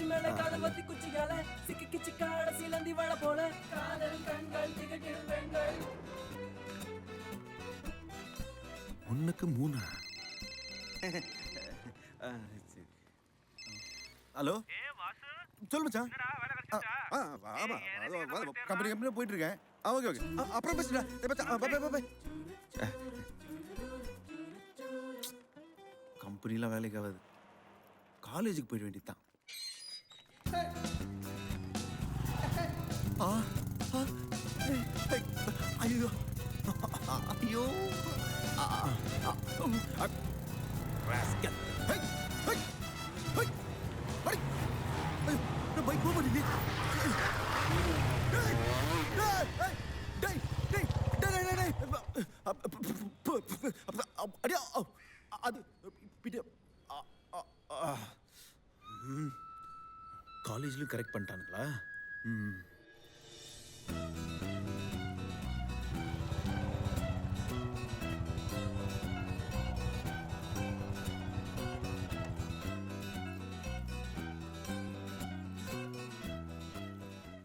உச்சி மேல காதல் வத்தி குச்சிகால சிக்கி கிச்சி காட சிலந்தி வள போல காதல் கண்கள் திகட்டிடும் பெண்கள். ஒன்னுக்கு 3. ஹலோ சொல்லு மச்சான். கம்பெனி போயிட்டு இருக்கேன். ஓகே ஓகே அப்புறம் பேசுடா. கம்பெனிலாம் வேலைக்கு ஆகாது. காலேஜுக்கு போயிட வேண்டியதுதான். ஐயோ ஐயோ பைக் போக மாட்டேங்குது. காலேஜ்லயும் கரெக்ட் பண்ணிட்டானுங்களா?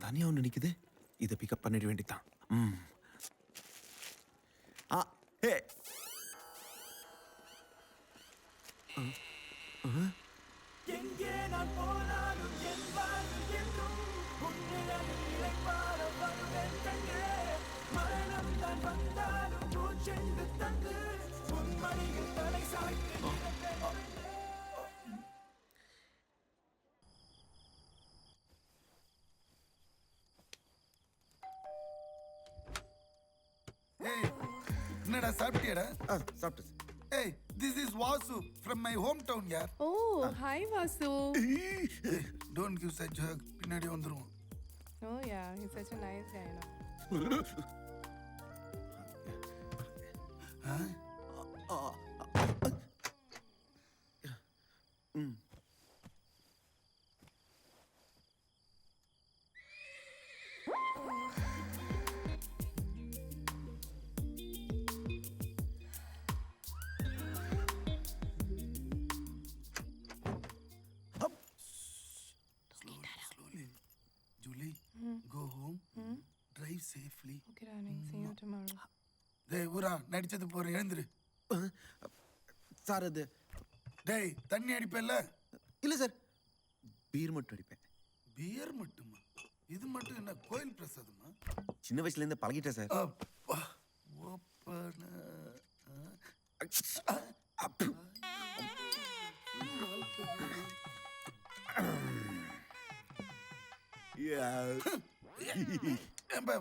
தனியா ஒன்று நிக்குது. இதை பிக்கப் பண்ணிட வேண்டியதான். எங்கே நான் போனாலும் என் வாழ்வு என்றும் மரணம் தான் வந்தாலும் மூச்சென்று தந்து உன்மடியில் தலை சாய்த்து. என்னடா சாப்பிட்டியாடா? சாப்பிட்டு. Hey, this is Vasu from my hometown, yaar. Oh, hi Vasu. Don't give such hug. பின்னாடி வந்துருவோம். Oh yeah, he's such a nice guy, no? Julie, go home. Drive safely. Okay, darling. See you tomorrow. டேய் ஊரா நடிச்சது போற எழுந்துரு. Sir அது டேய் தண்ணி அடிப்பேல்ல? இல்ல சார், பீர் மட்டும் அடிப்பேன். பியர் மட்டுமா? இது மட்டும் என்ன கோயில் பிரசாதமா? சின்ன வயசுல இருந்து பழகிட்டேன் சார். அப்பா ஓப்பன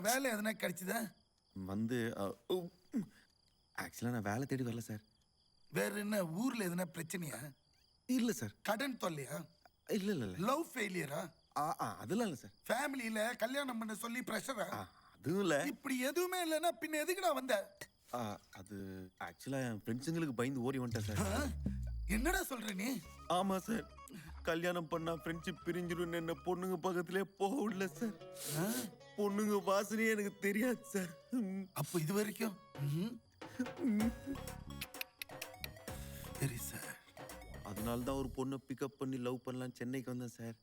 வேலை எதனா கிடைச்சுதா? வந்து ஆக்சுவலா நான் வேலை தேடி வரல சார். வேற என்ன ஊர்ல எதனா பிரச்சனையா? இல்ல சார். கடன் தொல்லையா? இல்ல இல்ல இல்ல. லவ் ஃபெயிலியரா? அதெல்லாம் இல்ல சார். ஃபேமிலியில கல்யாணம் பண்ண சொல்லி பிரஷரா? அதுவும் இல்ல. இப்படி எதுவுமே இல்லைன்னா பின்ன எதுக்குடா வந்த? அது ஆக்சுவலா என் ஃப்ரெண்ட்ஸுங்களுக்கு பயந்து ஓடி வந்துட்டேன் சார். என்னடா சொல்ற நீ? ஆமா சார், கல்யாணம் பண்ணா ஃப்ரெண்ட்ஷிப் பிரிஞ்சிடும் என்ன பொண்ணுங்க பக்கத்திலே போக விடல சார். பொண்ணுங்க வாசனையே எனக்கு தெரியாது சார். அப்போ இது வரைக்கும் சரி சார். அதனால தான் ஒரு பொண்ணை பிக்கப் பண்ணி லவ் பண்ணலாம் சென்னைக்கு வந்தேன் சார்.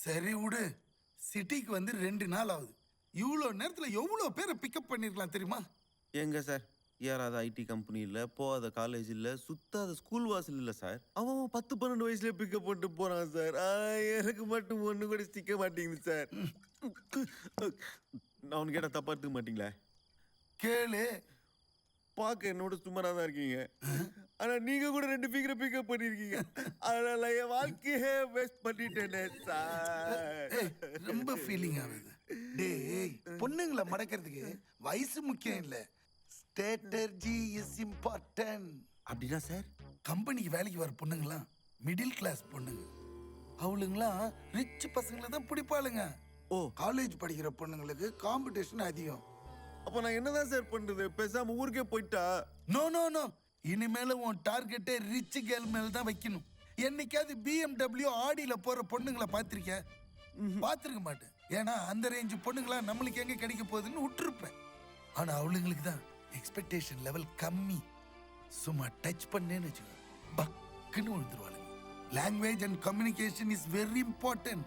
சரி விடு, சிட்டிக்கு வந்து 2 நாள் ஆகுது. இவ்வளோ நேரத்தில் எவ்வளோ பேரை பிக்கப் பண்ணிருக்கலாம் தெரியுமா? எங்க சார், ஏறாத ஐடி கம்பெனி இல்லை, போகாத காலேஜ் இல்லை, சுத்தாத ஸ்கூல் வாசல் இல்லை சார். அவன் 10-12 வயசுல பிக்கப் பண்ணிட்டு போறான் சார். எனக்கு மட்டும் ஒன்று கூட சிக்க மாட்டேங்குது சார். நான் அவனு கேட்டால் தப்பா எடுத்துக்க மாட்டீங்களா? கேளு. பார்க்க என்னோட சுமாராக தான் இருக்கீங்க, ஆனா நீங்க கூட 2 ஃபிகரை பிக்கப் பண்ணிருக்கீங்க. அதனால என் வாழ்க்கையே வேஸ்ட் பண்ணிட்டேனே சார். ரொம்ப ஃபீலிங் ஆகுது. டேய், பொண்ணுங்களை மடக்கிறதுக்கு வயசு முக்கியம் இல்லை, ஸ்ட்ராட்டஜி இஸ் இம்பார்ட்டன்ட். அப்படின்னா சார், கம்பெனிக்கு வேலைக்கு வர பொண்ணுங்களாம் மிடில் கிளாஸ் பொண்ணுங்க, அவளுங்களாம் ரிச் பசங்களை தான் பிடிப்பாளுங்க. காலேஜ் படிக்கிற பொண்ணுங்களுக்கு காம்படிஷன் அதிகம். அப்ப நான் என்னதான் சார் பண்றது? பேசாம ஊருக்கே போயிட்டா? நோ நோ நோ, இனிமேல உன் டார்கெட்டே ரிச் கேர்ள் மேல தான் வைக்கணும். என்னைக்காவது BMW ஆடியில போற பொண்ணுங்களை பார்த்திருக்க? பார்த்திருக்க மாட்டேன். ஏன்னா அந்த ரேஞ்சு பொண்ணுங்களா நம்மளுக்கு எங்க கிடைக்க போகுதுன்னு விட்டுருப்பேன். ஆனா அவளுங்களுக்கு தான் எக்ஸ்பெக்டேஷன் லெவல் கம்மி. சும்மா டச் பண்ணேன்னு வச்சுக்கோ, பக்குன்னு விழுந்துருவாளுங்க. Language and communication is very important.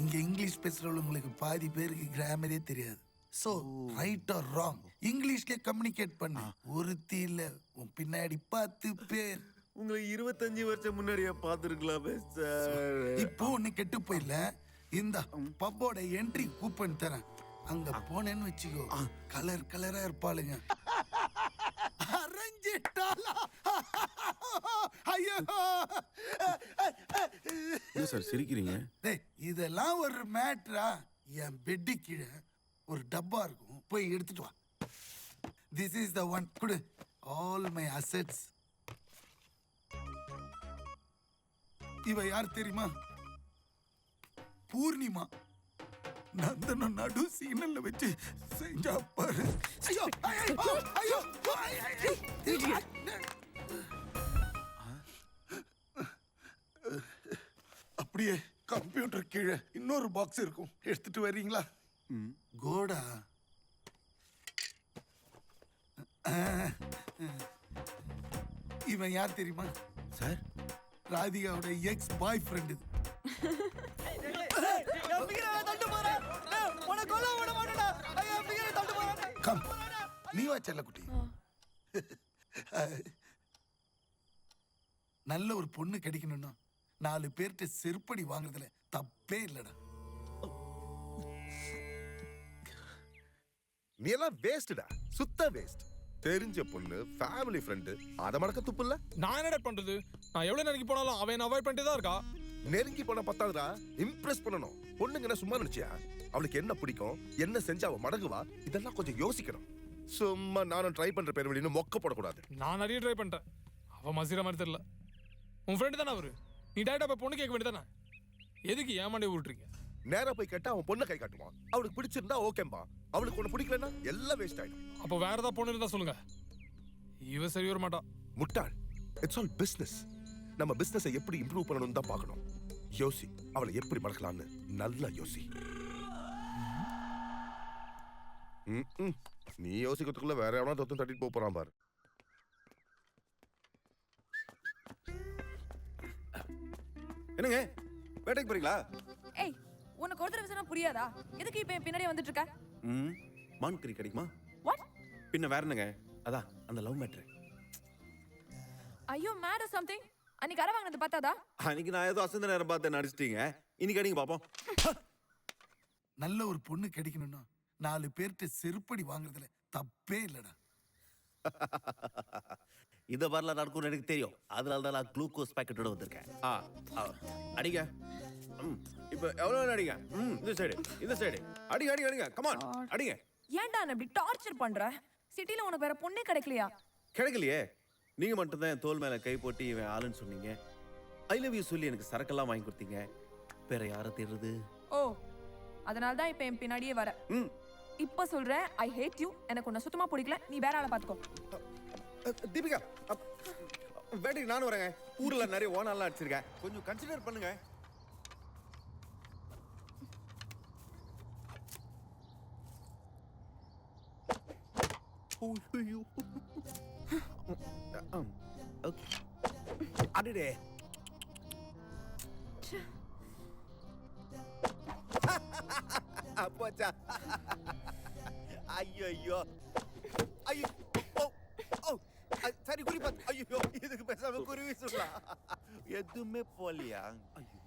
இங்க இங்கிலீஷ் பேசுறவங்களுக்கு பாதி பேருக்கு கிராமரே தெரியாது. சோ ரைட் ஆர் ராங் இங்கிலீஷ்ல கம்யூனிகேட் பண்ணு. ஒருத்தி இல்ல, உன் பின்னாடி 10 பேர். உங்களை 25 வருஷம் முன்னாடியே பார்த்துருக்கலாமே சார். இப்போ ஒண்ணு கெட்டு போயில. இந்த பப்போட என்ட்ரி கூப்பன் தரேன். அங்க போனேன்னு வச்சுக்கோ, கலர் கலரா இருப்பாளுங்க. அரஞ்சிட்டாளா? ஐயோ என்ன சார் சிரிக்கிறீங்க? டேய், இதெல்லாம் ஒரு மேட்ரா? என் பெட்டு கீழே ஒரு டப்பா இருக்கும், போய் எடுத்துட்டு வா. This is the one. குடு ஆல் மை அசெட்ஸ். இவ யார் தெரியுமா? பூர்ணிமா. நந்தனம் நடு சீனல்ல வச்சு செஞ்சா பாரு. ஐயோ ஐயோ ஐயோ ஐயோ. அப்படியே கம்ப்யூட்டர் கீழே இன்னொரு பாக்ஸ் இருக்கும், எடுத்துட்டு வர்றீங்களா? கோடா. இவன் யார் தெரியுமா சார்? ராதிகாவோட எக்ஸ் பாய் ஃப்ரெண்ட். கம், நீ வா செல்லக்குட்டி. நல்ல ஒரு பொண்ணு கிடைக்கணும்னா 4 பேர்கிட்ட செருப்படி வாங்குறதுல தப்பே இல்லடா. நீ எல்லாம் வேஸ்டா, சுத்த வேஸ்ட். தெரிஞ்ச பொண்ணு, ஃபேமிலி ஃப்ரெண்டு, அத மடக்க துப்பு இல்ல. நான் என்னடா பண்றது? நான் எவ்வளவு நெருங்கி போனாலும் அவன் அவாய்ட் பண்ணிட்டே தான் இருக்கா. நெருங்கி போன பத்தாதுடா, இம்ப்ரெஸ் பண்ணணும். பொண்ணுங்க என்ன சும்மா நினைச்சியா? அவளுக்கு என்ன பிடிக்கும், என்ன செஞ்சா அவ மடங்குவா, இதெல்லாம் கொஞ்சம் யோசிக்கணும். சும்மா நானும் ட்ரை பண்ற பேர் வெளியே மொக்க போடக்கூடாது. நான் நிறைய ட்ரை பண்ணிட்டேன், அவன் மசிற மாதிரி தெரியல. உன் ஃப்ரெண்டு தானே அவரு, நீ டேரக்டா போய் பொண்ணு கேட்க வேண்டியதானே? எதுக்கு ஏமாண்டே விட்டுறீங்க? நேரா போய் கேட்டா அவன் பொண்ணை கை காட்டுவான். அவளுக்கு பிடிச்சிருந்தா ஓகேம்பா, அவளுக்கு ஒண்ணு பிடிக்கலன்னா எல்லாம் வேஸ்ட் ஆயிடும். அப்போ வேற ஏதாவது பொண்ணு இருந்தா சொல்லுங்க. இவ சரி வர மாட்டா. முட்டாள். It's all business. நம்ம பிசினஸை எப்படி இம்ப்ரூவ் பண்ணணும் தான் பார்க்கணும். யோசி, அவளை எப்படி மடக்கலாம்னு நல்லா யோசி. நீ யோசிக்கிறதுக்குள்ள வேற எவனா தொத்து தட்டிட்டு போறான் பாரு. என்னங்க வேட்டைக்கு போறீங்களா? ஏய், உனக்கு ஒரு தடவை சொன்னா புரியாதா? எதுக்கு இப்ப என் பின்னாடி வந்துட்டு இருக்க? மான் கறி கிடைக்குமா? வாட்? பின்ன வேற என்னங்க? அதான் அந்த லவ் மேட்ரு. ஐயோ, மேட் ஆர் சம்திங். அன்னைக்கு கரை வாங்கினது பார்த்தாதா? அன்னைக்கு நான் ஏதோ அசந்த நேரம் பார்த்து நடிச்சிட்டீங்க. இன்னைக்கு அடிங்க பாப்போம். நல்ல ஒரு பொண்ணு கிடைக்கணும்னா 4 பேர்கிட்ட செருப்படி வாங்குறதுல தப்பே இல்லடா. இத வரல நடக்கும் எனக்கு தெரியும். அதனால தான் நான் குளுக்கோஸ் பாக்கெட்டோட வந்திருக்கேன். அடிங்க. இப்போ எவ்வளவு அடிங்க? இந்த சைடு, இந்த சைடு. அடிங்க அடிங்க அடிங்க. கம் ஆன், அடிங்க. ஏன்டா என்ன இப்படி டார்ச்சர் பண்ற? சிட்டில உனக்கு வேற பொண்ணே கிடைக்கலையா? கிடைக்கலையே. நீங்க மட்டும் தான் என் தோல் மேல கை போட்டு இவன் ஆளுன்னு சொன்னீங்க. ஐ லவ் யூ சொல்லி எனக்கு சரக்கெல்லாம் வாங்கி கொடுத்தீங்க. வேற யாரை தேடுறது? ஓ, அதனால தான் இப்ப என் பின்னாடியே வர. இப்ப சொல்றேன், ஐ ஹேட் யூ. எனக்கு உன்னை சுத்தமா பிடிக்கல. நீ வேற ஆளை பாத்துக்கோ. தீபிகா, வேட்டைக்கு நானும் வரேங்க. ஊர்ல நிறைய ஓனாலாம் அடிச்சிருக்கேன். கொஞ்சம் கன்சிடர் பண்ணுங்க. அடடே. அப்போச்சா. ஐயோ ஐயோ ஐயோ. ஓ சரி, குறிப்பா. ஐயோ, இதுக்கு பேசாம குருவி சொல்லலாம். எதுவுமே போலியா? ஐயோ